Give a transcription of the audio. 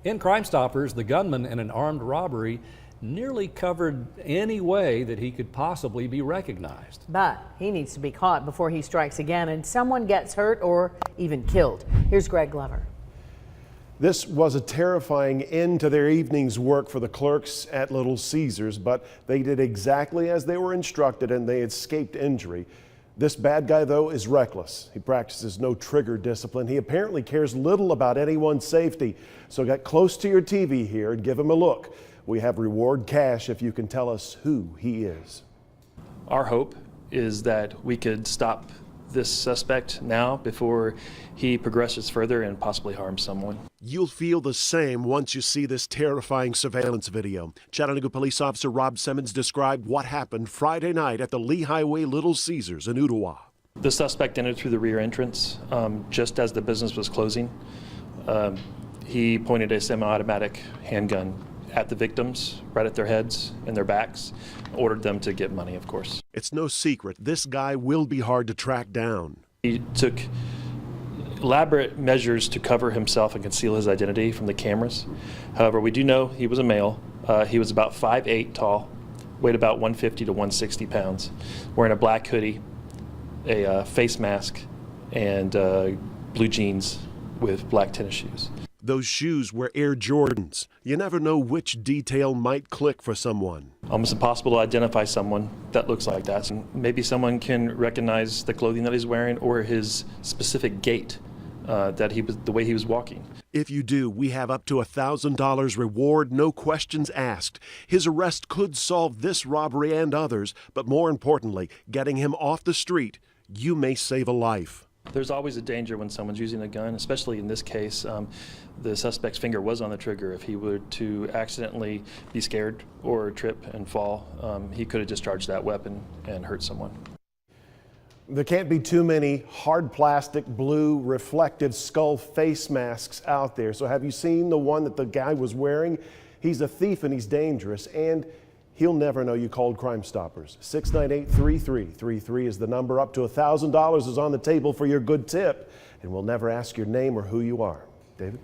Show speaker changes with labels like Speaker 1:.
Speaker 1: In Crime Stoppers, the gunman in an armed robbery nearly covered any way that he could possibly be recognized.
Speaker 2: But he needs to be caught before he strikes again and someone gets hurt or even killed. Here's Greg Glover.
Speaker 3: This was a terrifying end to their evening's work for the clerks at Little Caesars, but they did exactly as they were instructed and they escaped injury. This bad guy, though, is reckless. He practices no trigger discipline. He apparently cares little about anyone's safety. So get close to your TV here and give him a look. We have reward cash if you can tell us who he is.
Speaker 4: Our hope is that we could stop this suspect now before he progresses further and possibly harms someone.
Speaker 3: You'll feel the same once you see this terrifying surveillance video. Chattanooga Police Officer Rob Simmons described what happened Friday night at the Lee Highway Little Caesars in Ottawa.
Speaker 4: The suspect entered through the rear entrance just as the business was closing. He pointed a semi-automatic handgun at the victims, right at their heads and their backs, ordered them to get money, of course.
Speaker 3: It's no secret, this guy will be hard to track down.
Speaker 4: He took elaborate measures to cover himself and conceal his identity from the cameras. However, we do know he was a male. He was about 5'8" tall, weighed about 150 to 160 pounds, wearing a black hoodie, a face mask, and blue jeans with black tennis shoes.
Speaker 3: Those shoes were Air Jordans. You never know which detail might click for someone.
Speaker 4: Almost impossible to identify someone that looks like that. And maybe someone can recognize the clothing that he's wearing or his specific gait, the way he was walking.
Speaker 3: If you do, we have up to $1,000 reward, no questions asked. His arrest could solve this robbery and others, but more importantly, getting him off the street, you may save a life.
Speaker 4: There's always a danger when someone's using a gun, especially in this case. The suspect's finger was on the trigger. If he were to accidentally be scared or trip and fall, he could have discharged that weapon and hurt someone.
Speaker 3: There can't be too many hard plastic, blue, reflective skull face masks out there. So have you seen the one that the guy was wearing? He's a thief and he's dangerous, and he'll never know you called Crime Stoppers. 698-3333 is the number. Up to $1,000 is on the table for your good tip, and we'll never ask your name or who you are. David?